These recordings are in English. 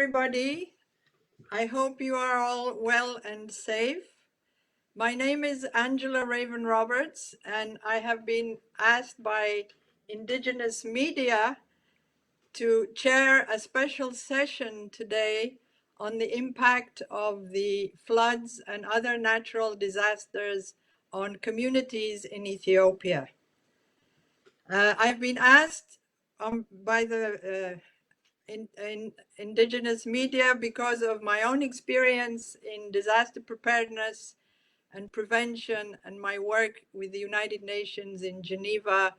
everybody. I hope you are all well and safe. My name is Angela Raven Roberts, and I have been asked by Indigenous media to chair a special session today on the impact of the floods and other natural disasters on communities in Ethiopia. I've been asked by the in Indigenous media because of my own experience in disaster preparedness and prevention and my work with the United Nations in Geneva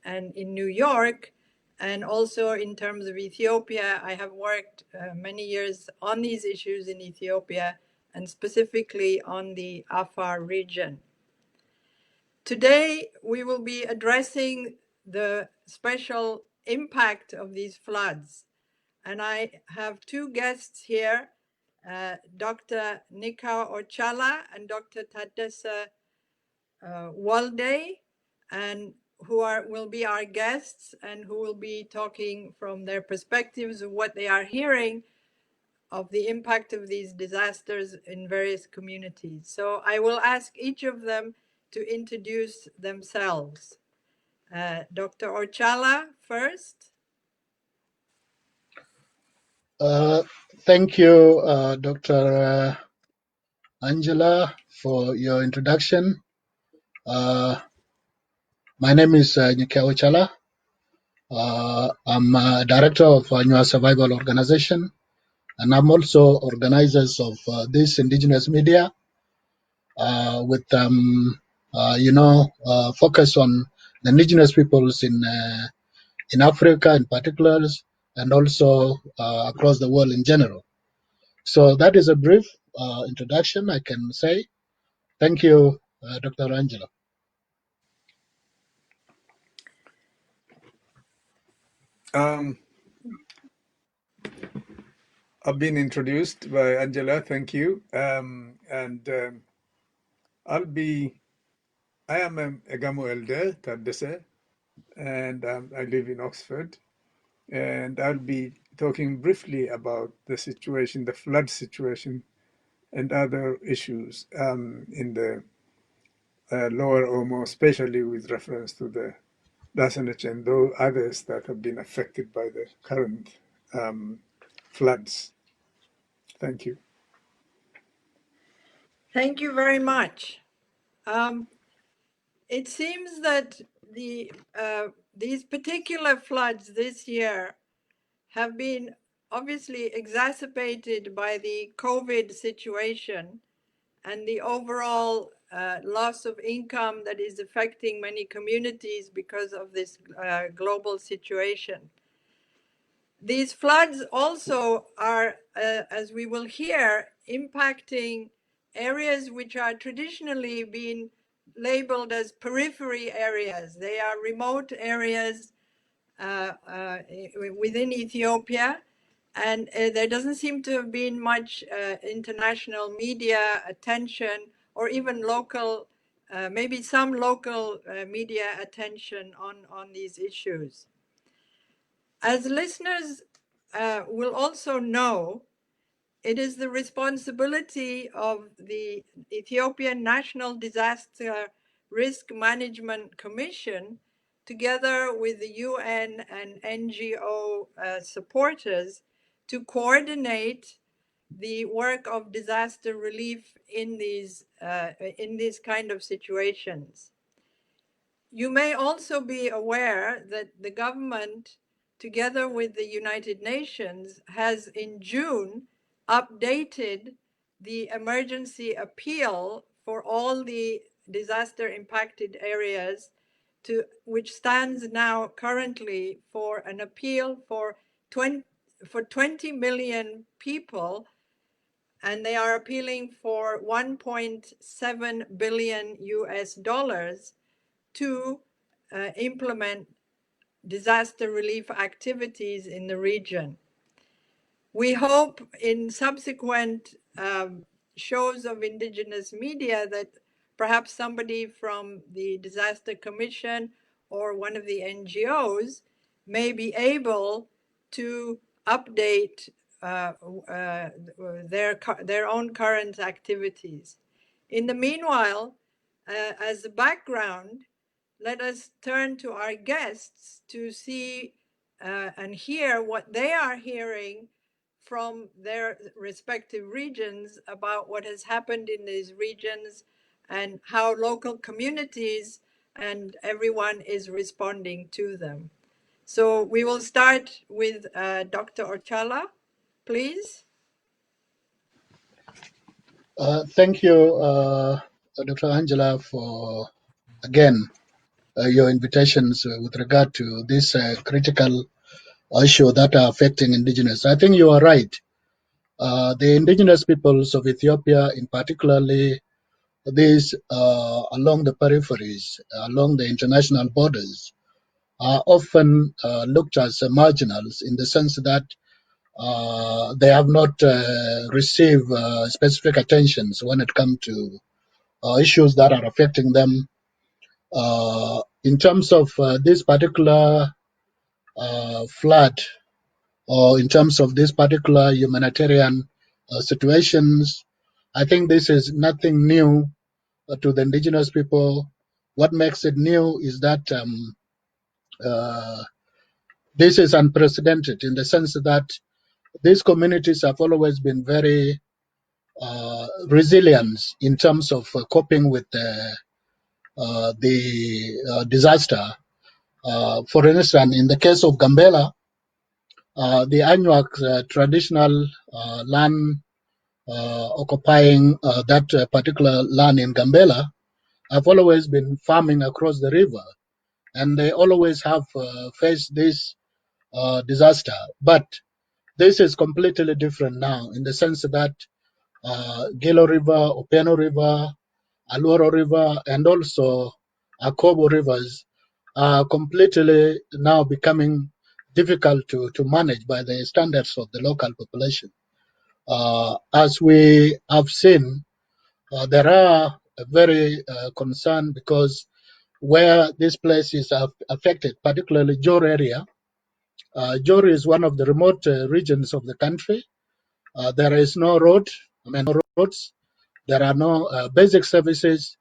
and in New York. And also in terms of Ethiopia, I have worked many years on these issues in Ethiopia and specifically on the Afar region. Today, we will be addressing the special impact of these floods. And I have two guests here, Dr. Nika Ochala and Dr. Tadessa Walde, and will be our guests and who will be talking from their perspectives of what they are hearing of the impact of these disasters in various communities. So I will ask each of them to introduce themselves. Dr. Ochala first. Thank you, Dr. Angela, for your introduction. My name is Nyike Ochala. I'm director of New Survival Organization, and I'm also organizers of this indigenous media with, focus on the indigenous peoples in Africa in particular, and also across the world in general. So that is a brief introduction, I can say. Thank you, Dr. Angela. I've been introduced by Angela, thank you. I am a Gamu elder, Tadesse, and I live in Oxford. And I'll be talking briefly about the situation, the flood situation, and other issues in the Lower Omo, especially with reference to the Dasanich and those others that have been affected by the current floods. Thank you. Thank you very much. It seems that these particular floods this year have been obviously exacerbated by the COVID situation and the overall loss of income that is affecting many communities because of this global situation. These floods also are, as we will hear, impacting areas which are traditionally being labeled as periphery areas. They are remote areas within Ethiopia, and there doesn't seem to have been much international media attention or even local, maybe some local media attention on these issues. As listeners will also know, it is the responsibility of the Ethiopian National Disaster Risk Management Commission, together with the UN and NGO supporters, to coordinate the work of disaster relief in these kind of situations. You may also be aware that the government, together with the United Nations, has in June updated the emergency appeal for all the disaster impacted areas, which stands now currently for an appeal for 20 million people, and they are appealing for 1.7 billion US dollars to implement disaster relief activities in the region. We hope in subsequent shows of Indigenous media that perhaps somebody from the Disaster Commission or one of the NGOs may be able to update their own current activities. In the meanwhile, as a background, let us turn to our guests to see and hear what they are hearing from their respective regions about what has happened in these regions and how local communities and everyone is responding to them. So we will start with Dr. Ochala, please. Thank you, Dr. Angela, for again your invitations with regard to this critical issue that are affecting indigenous. I think you are right. The indigenous peoples of Ethiopia, in particularly these along the peripheries, along the international borders, are often looked as marginals in the sense that they have not received specific attentions when it comes to issues that are affecting them. In terms of this particular flood, or in terms of this particular humanitarian situations, I think this is nothing new to the indigenous people. What makes it new is that uh, this is unprecedented in the sense that these communities have always been very resilient in terms of coping with the disaster. For instance, in the case of Gambela, the Anuak traditional land occupying that particular land in Gambela have always been farming across the river, and they always have faced this disaster. But this is completely different now in the sense that Gilo River, Openo River, Alworo River, and also Akobo rivers are completely now becoming difficult to manage by the standards of the local population. As we have seen, there are very concerned because where this place is affected, particularly Jor area, Jor is one of the remote regions of the country. There is no road, no roads. There are no basic services.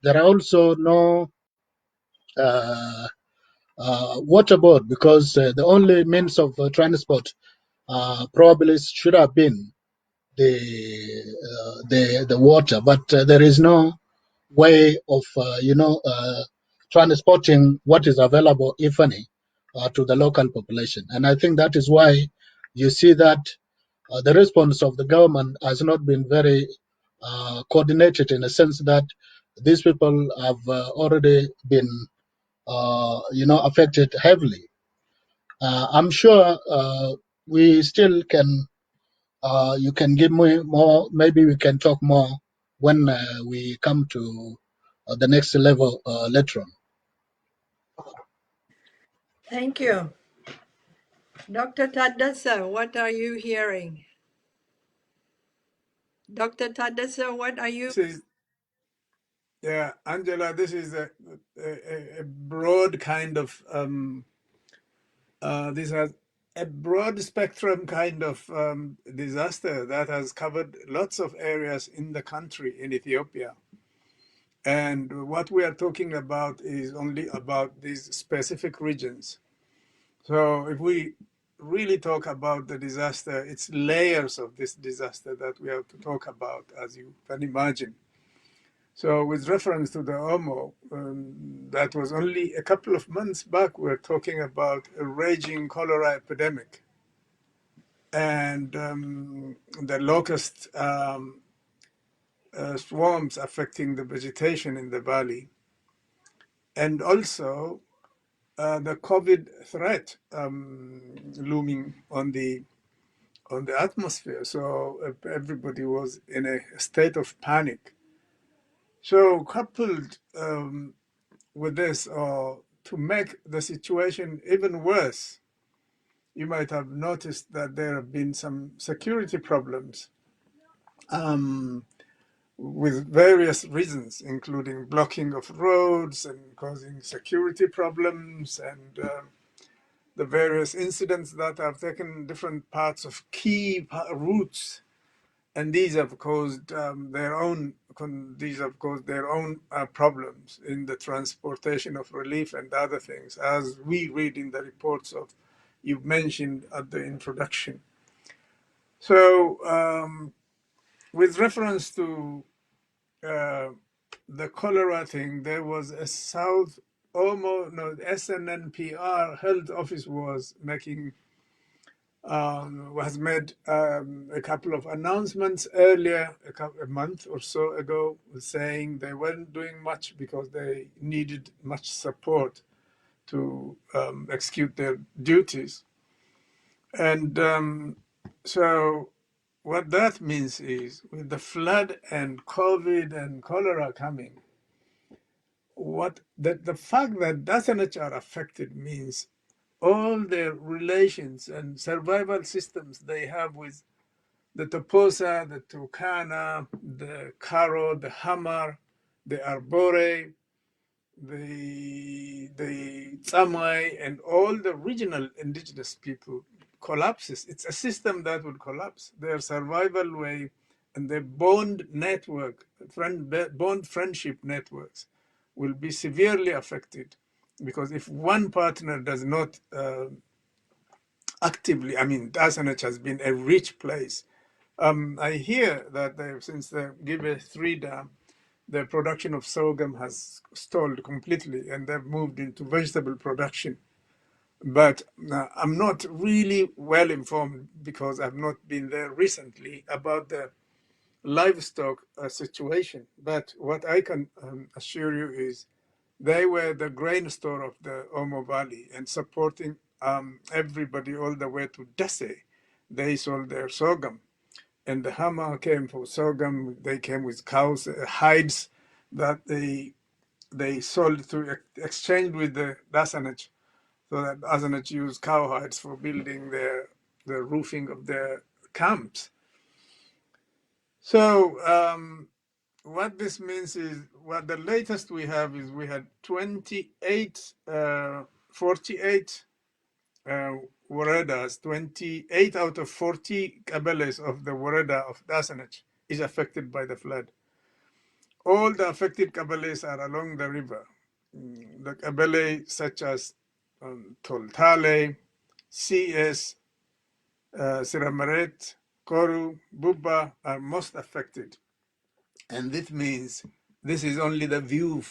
There are also no water board because the only means of transport probably should have been the water, but there is no way of transporting what is available, if any, to the local population. And I think that is why you see that the response of the government has not been very coordinated in a sense that these people have already been, affected heavily. I'm sure we still can. You can give me more. Maybe we can talk more when we come to the next level later on. Thank you. Dr. Tadassa, what are you hearing? Dr. Tadassa, what are you? This is, yeah, Angela, this is a broad kind of, this has a broad spectrum kind of disaster that has covered lots of areas in the country, in Ethiopia. And what we are talking about is only about these specific regions. So if we really talk about the disaster, it's layers of this disaster that we have to talk about, as you can imagine. So with reference to the Omo, that was only a couple of months back, we're talking about a raging cholera epidemic and the locust swarms affecting the vegetation in the valley. And also the COVID threat looming on the atmosphere. So everybody was in a state of panic. So coupled with this, or to make the situation even worse, you might have noticed that there have been some security problems with various reasons, including blocking of roads and causing security problems and the various incidents that have taken different parts of key routes, and these have caused their own problems in the transportation of relief and other things, as we read in the reports of you've mentioned at the introduction. So, with reference to the cholera thing, there was a South Omo, no, SNNPR health office was making has made a couple of announcements earlier, a month or so ago, saying they weren't doing much because they needed much support to execute their duties. And so what that means is, with the flood and COVID and cholera coming, the fact that Dasanach are affected means all the relations and survival systems they have with the Toposa, the Turkana, the Karo, the Hamar, the Arbore, the Tsamai, and all the regional indigenous people collapses. It's a system that would collapse. Their survival way and their bond network, bond friendship networks will be severely affected, because if one partner does not actively, I mean, Dasanach has been a rich place. I hear that since the Gibe 3 dam, the production of sorghum has stalled completely and they've moved into vegetable production. But I'm not really well informed, because I've not been there recently, about the livestock situation. But what I can assure you is they were the grain store of the Omo Valley and supporting everybody all the way to Dese. They sold their sorghum. And the Hama came for sorghum. They came with cows, hides that they sold to exchange with the Dasanach, so that Dasanach used cow hides for building the roofing of their camps. So what this means is, what the latest we have is we had 48 Woredas, 28 out of 40 Kabeles of the Woreda of Dasanach is affected by the flood. All the affected Kabeles are along the river. The Kabele such as Toltale, CS, Siramaret, Koru, Buba are most affected. And this means this is only the view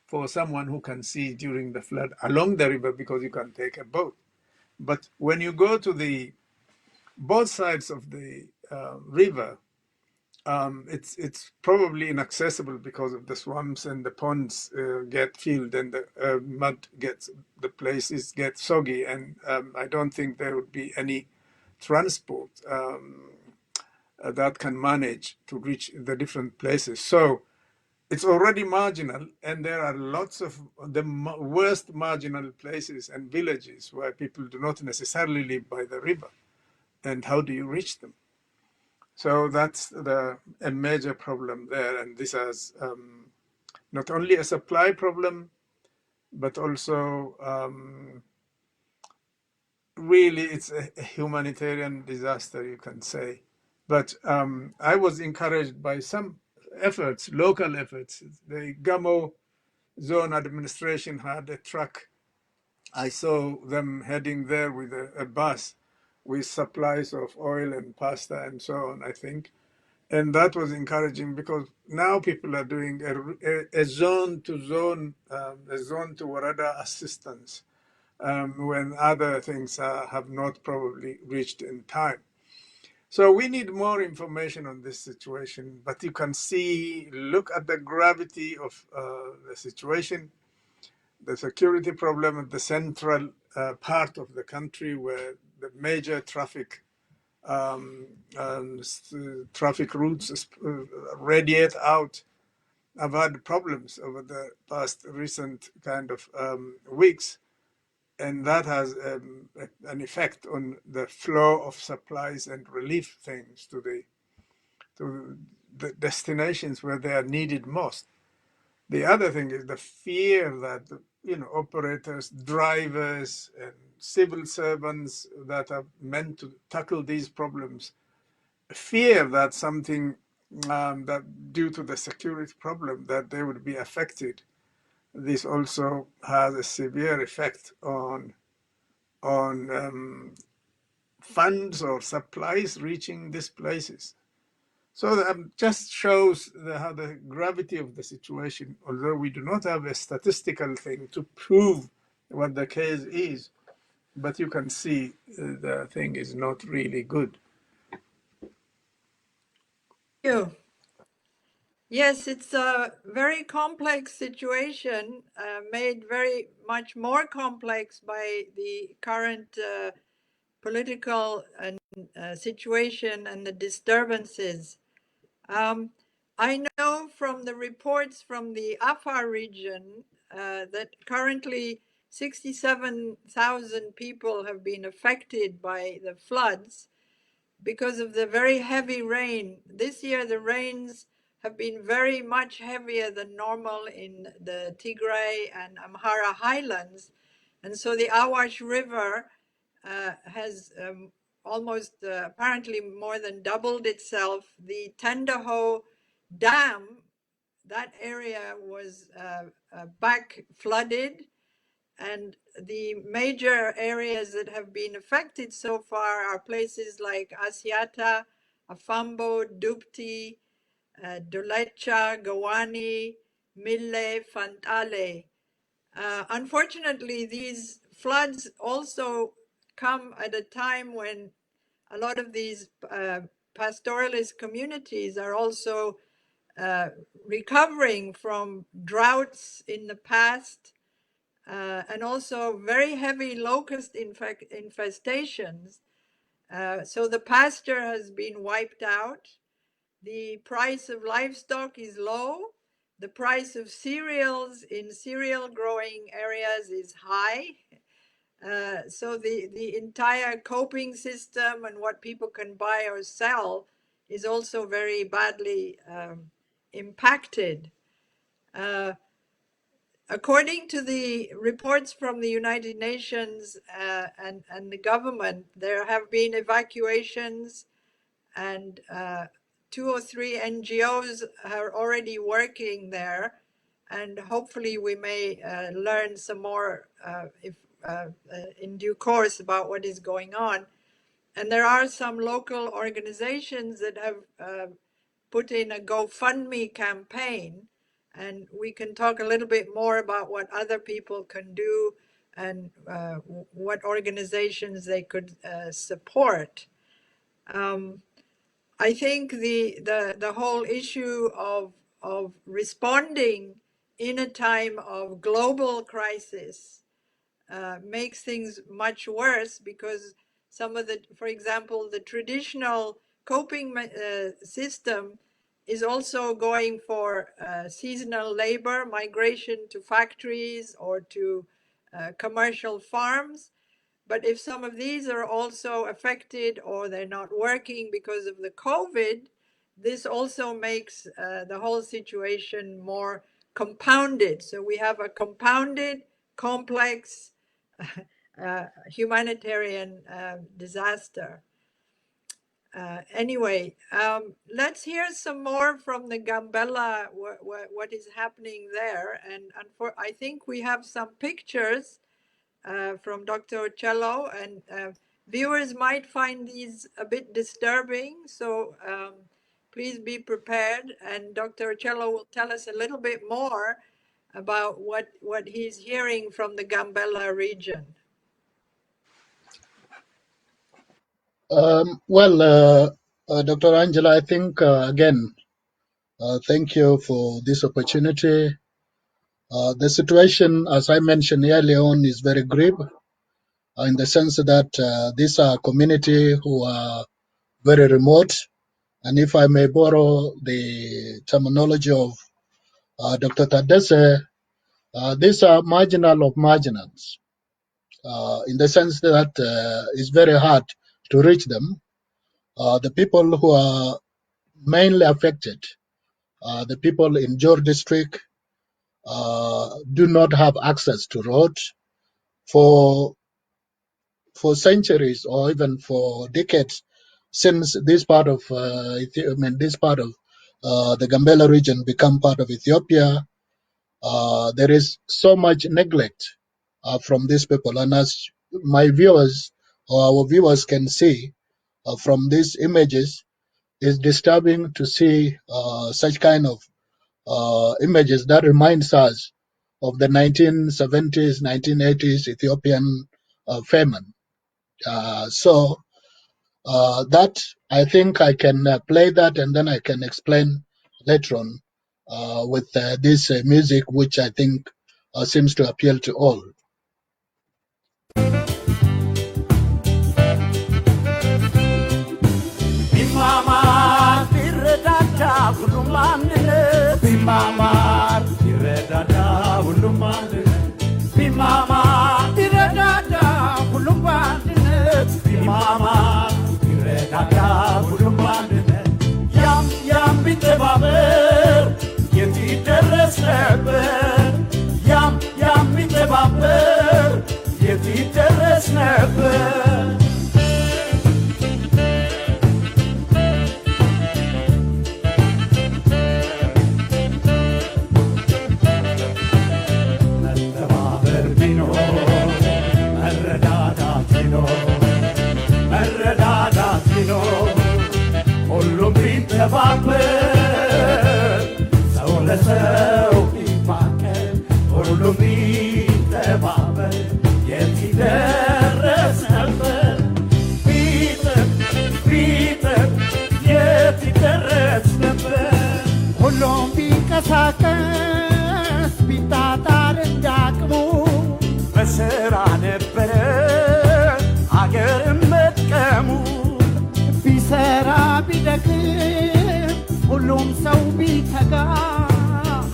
for someone who can see during the flood along the river, because you can take a boat. But when you go to both sides of the river, it's probably inaccessible because of the swamps, and the ponds get filled, and the mud the places get soggy, and I don't think there would be any transport that can manage to reach the different places. So it's already marginal, and there are lots of the worst marginal places and villages where people do not necessarily live by the river. And how do you reach them? So that's a major problem there, and this has not only a supply problem, but also really it's a humanitarian disaster, you can say. But I was encouraged by some efforts, local efforts. The Gamo zone administration had a truck. I saw them heading there with a bus with supplies of oil and pasta and so on, I think. And that was encouraging, because now people are doing a zone to zone, a zone to Warada assistance, when other things have not probably reached in time. So we need more information on this situation, but you can see, look at the gravity of the situation, the security problem at the central part of the country, where the major traffic traffic routes radiate out. I've had problems over the past recent kind of weeks, and that has an effect on the flow of supplies and relief things to the destinations where they are needed most. The other thing is the fear that operators, drivers, and civil servants that are meant to tackle these problems fear that something that due to the security problem that they would be affected. This also has a severe effect on funds or supplies reaching these places. So that just shows how the gravity of the situation, although we do not have a statistical thing to prove what the case is, but you can see the thing is not really good. You. Yes, it's a very complex situation, made very much more complex by the current political and situation and the disturbances. I know from the reports from the Afar region that currently 67,000 people have been affected by the floods because of the very heavy rain. This year, the rains have been very much heavier than normal in the Tigray and Amhara highlands. And so the Awash River has almost apparently more than doubled itself. The Tendaho Dam, that area was back flooded, and the major areas that have been affected so far are places like Asyata, Afambo, Dupti, Dolecha, Gawani, Mille, Fantale. Unfortunately, these floods also come at a time when a lot of these pastoralist communities are also recovering from droughts in the past, and also very heavy locust infestations. So the pasture has been wiped out. The price of livestock is low. The price of cereals in cereal growing areas is high. So the entire coping system and what people can buy or sell is also very badly impacted. According to the reports from the United Nations and the government, there have been evacuations, and 2 or 3 NGOs are already working there, and hopefully we may learn some more in due course about what is going on. And there are some local organizations that have put in a GoFundMe campaign, and we can talk a little bit more about what other people can do and what organizations they could support. I think the whole issue of responding in a time of global crisis makes things much worse, because some of the, for example, the traditional coping system is also going for seasonal labor, migration to factories or to commercial farms. But if some of these are also affected or they're not working because of the COVID, this also makes the whole situation more compounded. So we have a compounded, complex humanitarian disaster. Anyway, let's hear some more from the Gambela, what is happening there. And I think we have some pictures from Dr. Ocello, and viewers might find these a bit disturbing, so please be prepared. And Dr. Ocello will tell us a little bit more about what he's hearing from the Gambela region. Dr. Angela, I think, again, thank you for this opportunity. The situation, as I mentioned earlier on, is very grim in the sense that these are communities who are very remote. And if I may borrow the terminology of Dr. Tadesse, these are marginal of marginals, in the sense that it's very hard to reach them. The people who are mainly affected, the people in Jor district, do not have access to roads for centuries or even for decades since this part of the Gambela region become part of Ethiopia. There is so much neglect from these people, and as my viewers or our viewers can see from these images, it's disturbing to see such kind of images that reminds us of the 1970s, 1980s Ethiopian famine. So that I think I can play that, and then I can explain later on with this music, which I think seems to appeal to all.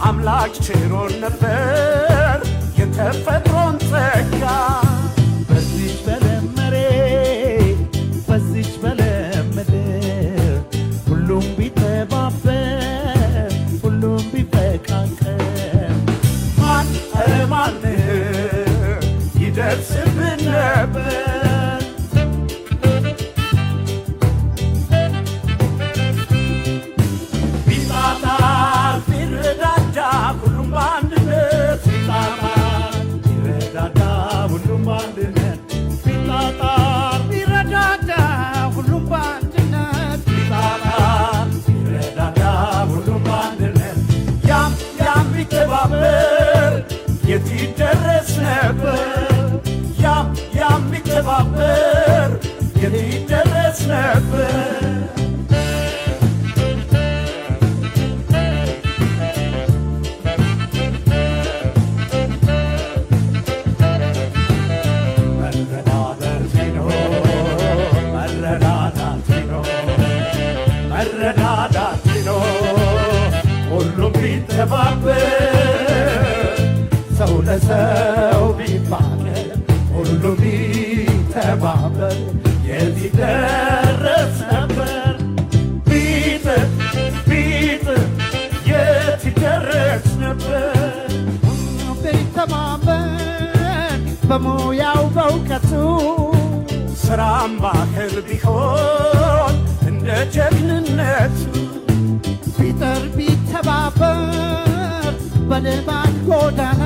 አምላክ ቸሮን ነበር የተፈጥሮን ጸጋ በዚች በለመሬ በዚች በለምድር ሁሉም ቢተባበር ሁሉም ቢፈቃቀር ማን ይደርስብን ነበር ሰው ቢባል ሁሉ ቢተባበር የት ይደረስ ነበር ቢጥር የት ይደረስ ነበር ቢተባበር በሙያው በእውቀቱ ስራም ባህል ቢሆን እንደ ጀግንነቱ ቢጥር ቢተባበር በልማት ጎዳና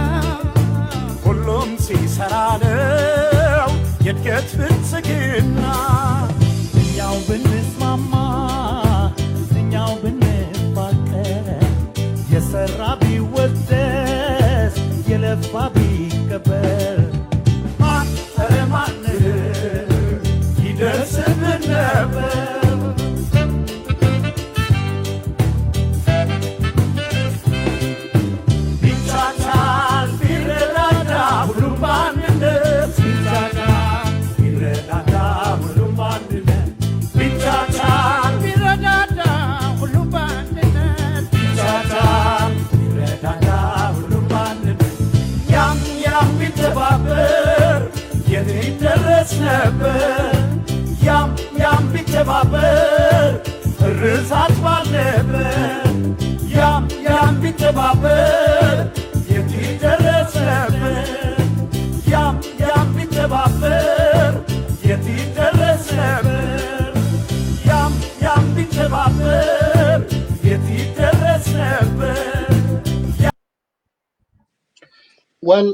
ሁሉም ሲሰራ ነው የእድገት ብልጽግና እኛው ብንስማማ እኛው ብንፋቀር የሰራ ቢወደስ የለፋ ቢከበር ማን ይደርስብን ነበር ያም ቢተባበር ርዛት ባልነበር ያም ቢተባበር ቢተባበር የት ይደረስ ነበር። Well,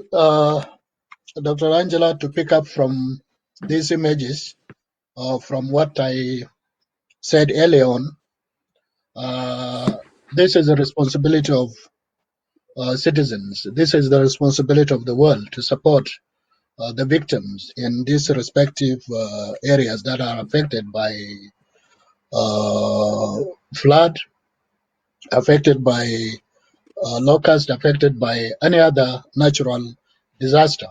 Dr. Angela, to pick up from these images, from what I said earlier on, this is the responsibility of citizens. This is the responsibility of the world to support the victims in these respective areas that are affected by flood, affected by locust, affected by any other natural disaster,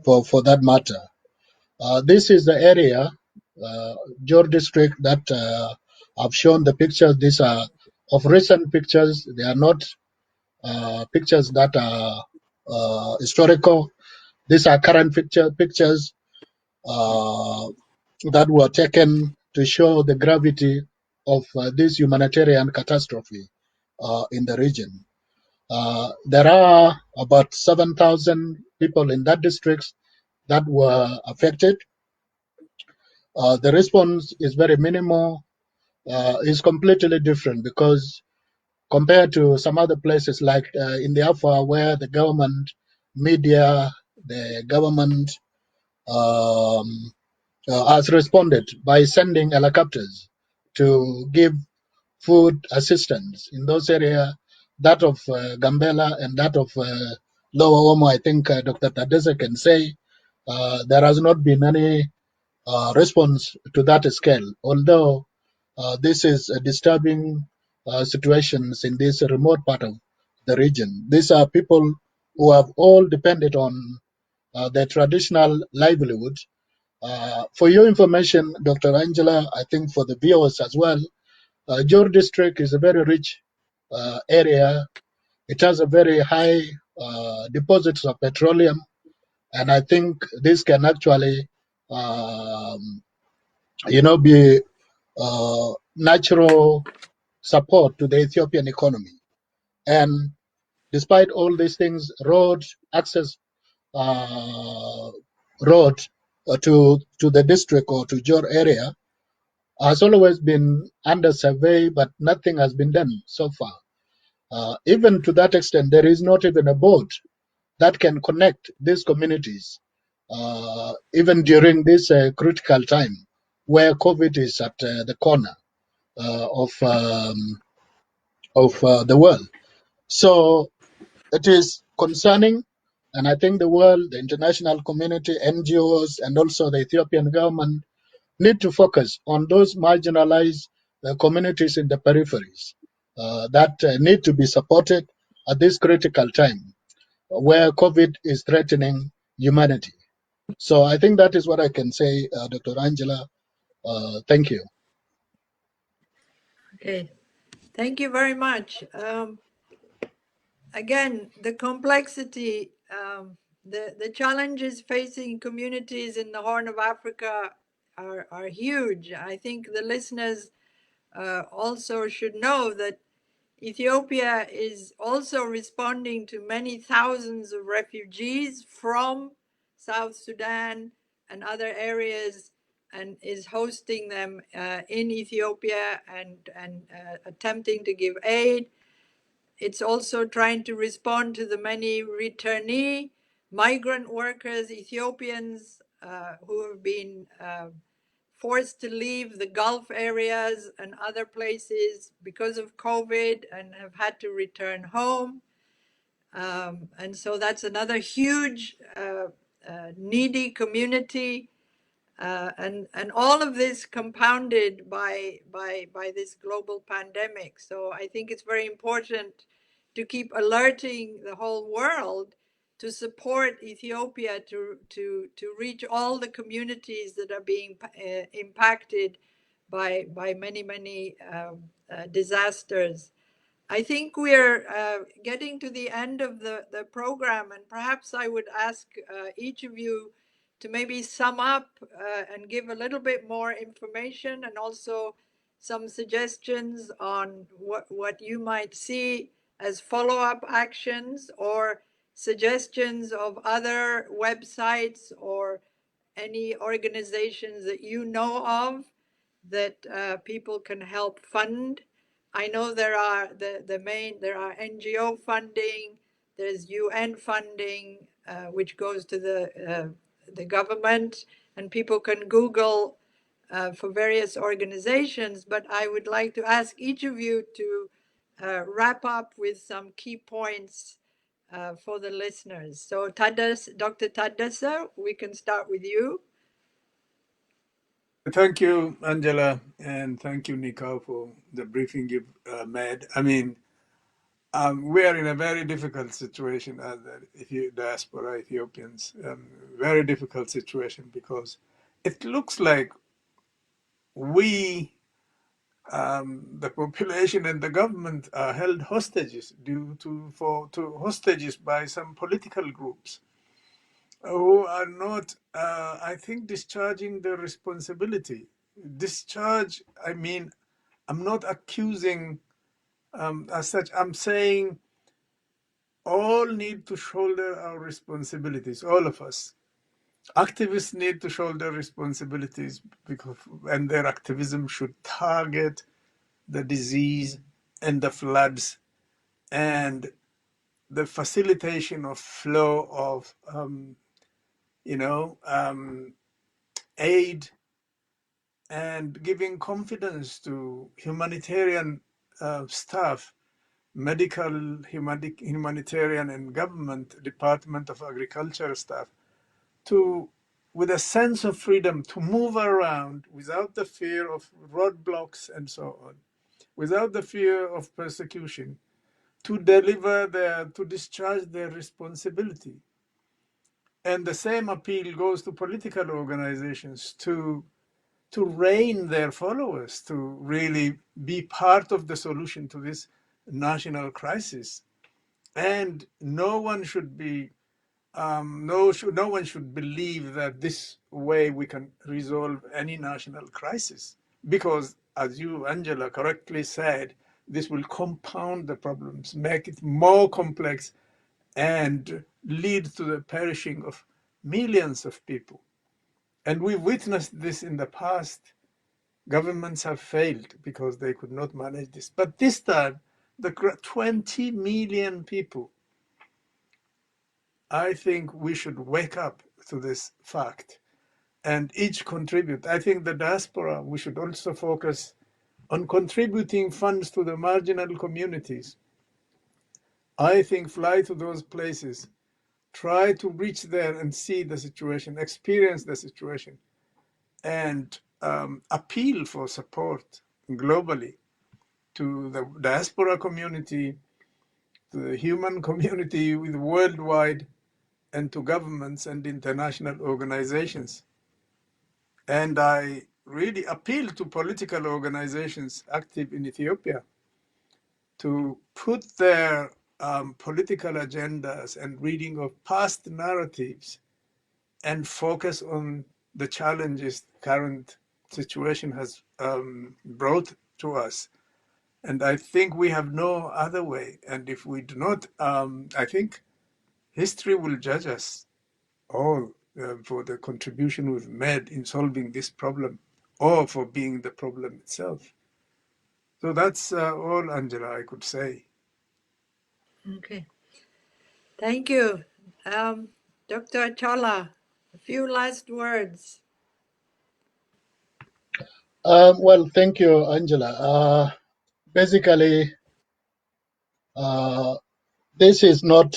for that matter. This is the area, Jor district, that I've shown the pictures. These are of recent pictures. They are not pictures that are historical. These are current pictures that were taken to show the gravity of this humanitarian catastrophe in the region. There are about 7,000 people in that district that were affected. The response is very minimal, is completely different because compared to some other places like in the Afar, where the government, media, the government um, has responded by sending helicopters to give food assistance in those areas, that of Gambela and that of Lower Omo. I think Dr. Tadese can say there has not been any response to that scale, although this is a disturbing situations in this remote part of the region. These are people who have all depended on their traditional livelihood. For your information, Dr. Angela, I think for the viewers as well, Jor district is a very rich area. It has a very high deposits of petroleum, and I think this can actually, be natural support to the Ethiopian economy. And despite all these things, road access, uh, road to the district or to Jor area has always been under survey, but nothing has been done so far. Even to that extent, there is not even a boat that can connect these communities, even during this critical time where COVID is at the corner of the world. So it is concerning, and I think the world, the international community, NGOs, and also the Ethiopian government need to focus on those marginalized communities in the peripheries that need to be supported at this critical time where COVID is threatening humanity. So I think that is what I can say, Dr. Angela. Thank you. Okay, thank you very much. Again, the complexity, the challenges facing communities in the Horn of Africa are huge. I think the listeners also should know that Ethiopia is also responding to many thousands of refugees from South Sudan and other areas, and is hosting them in Ethiopia and attempting to give aid. It's also trying to respond to the many returnee migrant workers, Ethiopians who have been forced to leave the Gulf areas and other places because of COVID and have had to return home. And so that's another huge needy community. And all of this compounded by this global pandemic. So I think it's very important to keep alerting the whole world to support Ethiopia to reach all the communities that are being impacted by many disasters. I think we're getting to the end of the program, and perhaps I would ask each of you to maybe sum up and give a little bit more information and also some suggestions on what you might see as follow-up actions or suggestions of other websites or any organizations that you know of that people can help fund. I know there are there are NGO funding, there's UN funding, which goes to the government, and people can Google for various organizations. But I would like to ask each of you to wrap up with some key points for the listeners. So Dr. Tadessa, we can start with you. Thank you, Angela, and thank you, Nika, for the briefing you've made. I mean, we are in a very difficult situation as the diaspora Ethiopians. Very difficult situation because it looks like we, the population and the government, are held hostages to hostages by some political groups who are not, I think, discharging their responsibility. Discharge, I mean, I'm not accusing as such. I'm saying all need to shoulder our responsibilities, all of us. Activists need to shoulder responsibilities because, and their activism should target the disease and the floods and the facilitation of flow of, aid and giving confidence to humanitarian staff, medical, humanitarian, and government, Department of Agriculture staff, with a sense of freedom to move around without the fear of roadblocks and so on, without the fear of persecution, to discharge their responsibility. And the same appeal goes to political organizations to rein their followers, to really be part of the solution to this national crisis. And no one should be, no one should believe that this way we can resolve any national crisis, because, as you, Angela, correctly said, this will compound the problems, make it more complex, and lead to the perishing of millions of people. And we've witnessed this in the past. Governments have failed because they could not manage this. But this time, the 20 million people, I think we should wake up to this fact and each contribute. I think the diaspora, we should also focus on contributing funds to the marginal communities. I think fly to those places, try to reach there and see the situation, experience the situation, and appeal for support globally to the diaspora community, to the human community with worldwide, and to governments and international organizations. And I really appeal to political organizations active in Ethiopia to put their political agendas and reading of past narratives and focus on the challenges the current situation has brought to us. And I think we have no other way. And if we do not, I think history will judge us all for the contribution we've made in solving this problem, or for being the problem itself. So that's all, Angela, I could say. Okay. Thank you. Dr. Chola, a few last words. Well, thank you, Angela. Basically, this is not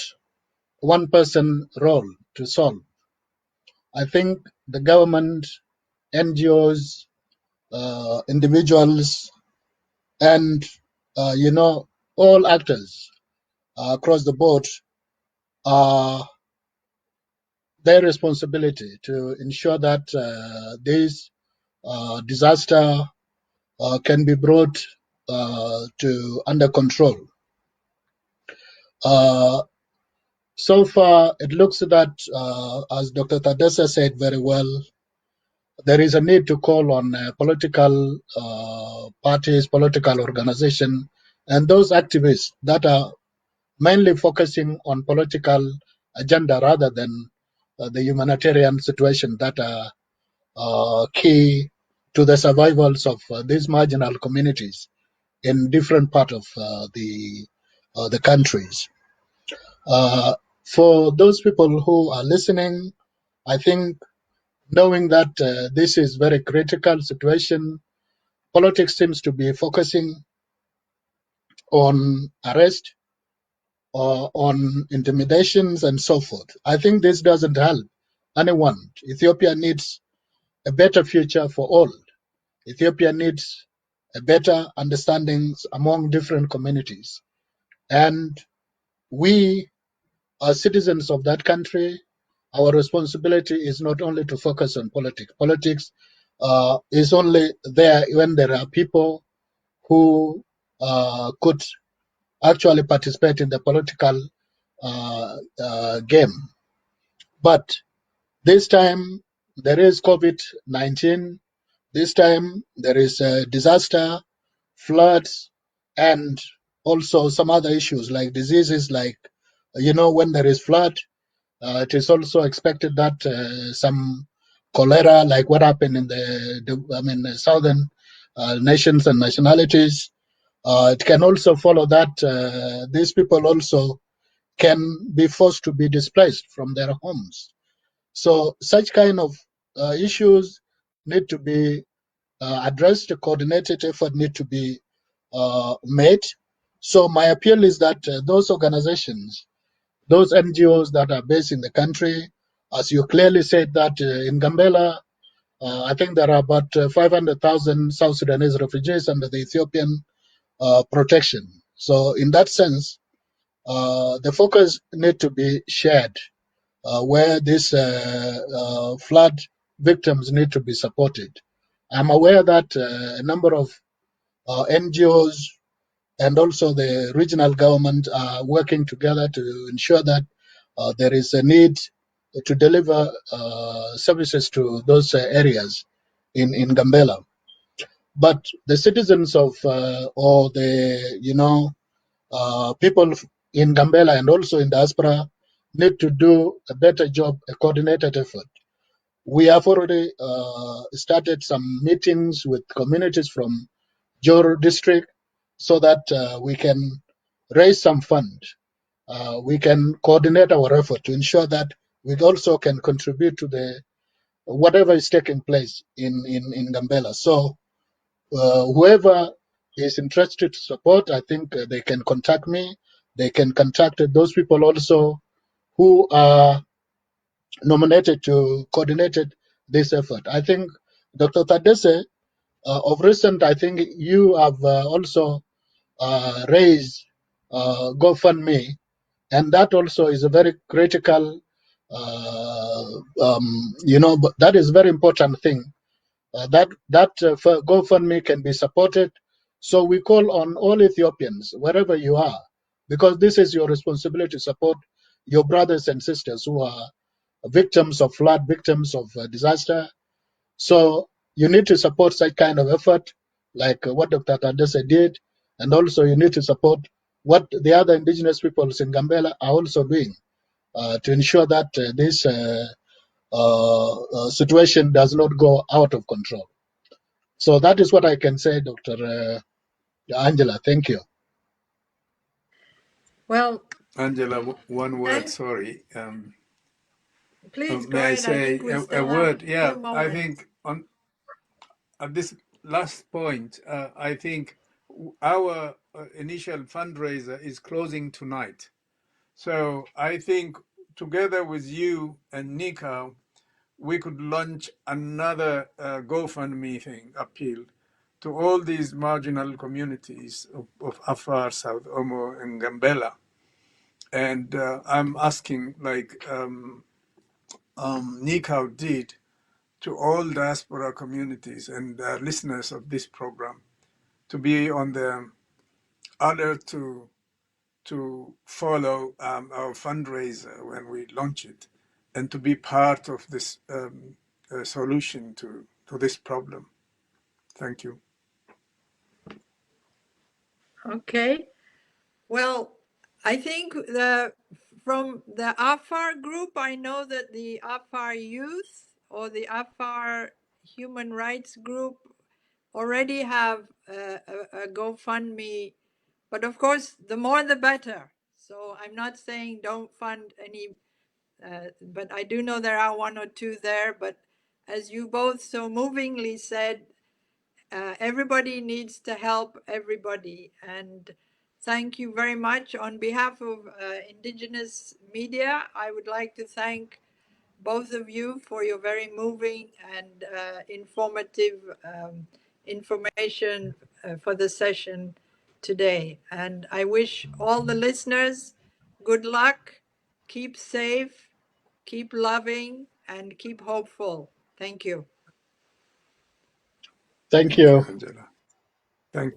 one person role to solve. I think the government, NGOs, individuals, and all actors across the board are their responsibility to ensure that this disaster can be brought to under control. So far, it looks that, as Dr. Tadessa said very well, there is a need to call on political parties, political organizations, and those activists that are mainly focusing on political agenda rather than the humanitarian situation that are key to the survivals of these marginal communities in different part of the countries. For those people who are listening, I think knowing that this is very critical situation, politics seems to be focusing on arrest or on intimidations and so forth. I think this doesn't help anyone. Ethiopia needs a better future for all. Ethiopia needs a better understanding among different communities. And we, as citizens of that country, our responsibility is not only to focus on politics. Politics is only there when there are people who could actually participate in the political game. But this time there is COVID-19. This time there is a disaster, floods, and also some other issues like diseases like, when there is flood, it is also expected that some cholera, like what happened in the southern nations and nationalities, it can also follow that these people also can be forced to be displaced from their homes. So such kind of issues need to be addressed. A coordinated effort need to be made. So my appeal is that those organizations, those NGOs that are based in the country, as you clearly said that in Gambela, I think there are about 500,000 South Sudanese refugees under the Ethiopian protection. So in that sense, the focus need to be shared where these flood victims need to be supported. I'm aware that a number of NGOs and also the regional government are working together to ensure that there is a need to deliver services to those areas in Gambela. But the citizens of or the people in Gambela and also in diaspora need to do a better job, a coordinated effort. We have already started some meetings with communities from Jor district so that we can raise some fund. We can coordinate our effort to ensure that we also can contribute to the whatever is taking place in Gambela. So whoever is interested to support, I think they can contact me. They can contact those people also who are nominated to coordinate this effort. I think Dr. Tadesse, of recent, I think you have also raised GoFundMe, and that also is a very critical, but that is a very important thing. That for GoFundMe can be supported. So we call on all Ethiopians, wherever you are, because this is your responsibility to support your brothers and sisters who are victims of flood, victims of disaster. So you need to support such kind of effort, like what Dr. Tandese did, and also you need to support what the other indigenous peoples in Gambela are also doing to ensure that this situation does not go out of control. So that is what I can say, Dr. Angela. Thank you. Well, Angela, one word, thank, sorry. please go May I ahead. I think say we a still have word? a Yeah, few I moments. think at this last point, I think our initial fundraiser is closing tonight. So I think together with you and Nika, we could launch another GoFundMe thing appeal to all these marginal communities of Afar, South Omo, and Gambela. And I'm asking, like Nikau did, to all diaspora communities and listeners of this program to be on the alert to follow our fundraiser when we launch it and to be part of this solution to this problem. Thank you. Okay. Well, I think from the Afar group, I know that the Afar youth or the Afar human rights group already have a GoFundMe, but of course, the more the better. So I'm not saying don't fund any, but I do know there are one or two there. But as you both so movingly said, everybody needs to help everybody. And thank you very much. On behalf of Indigenous Media, I would like to thank both of you for your very moving and informative information for the session today. And I wish all the listeners good luck, keep safe, keep loving, and keep hopeful. Thank you. Thank Thank you, you. Angela. Thank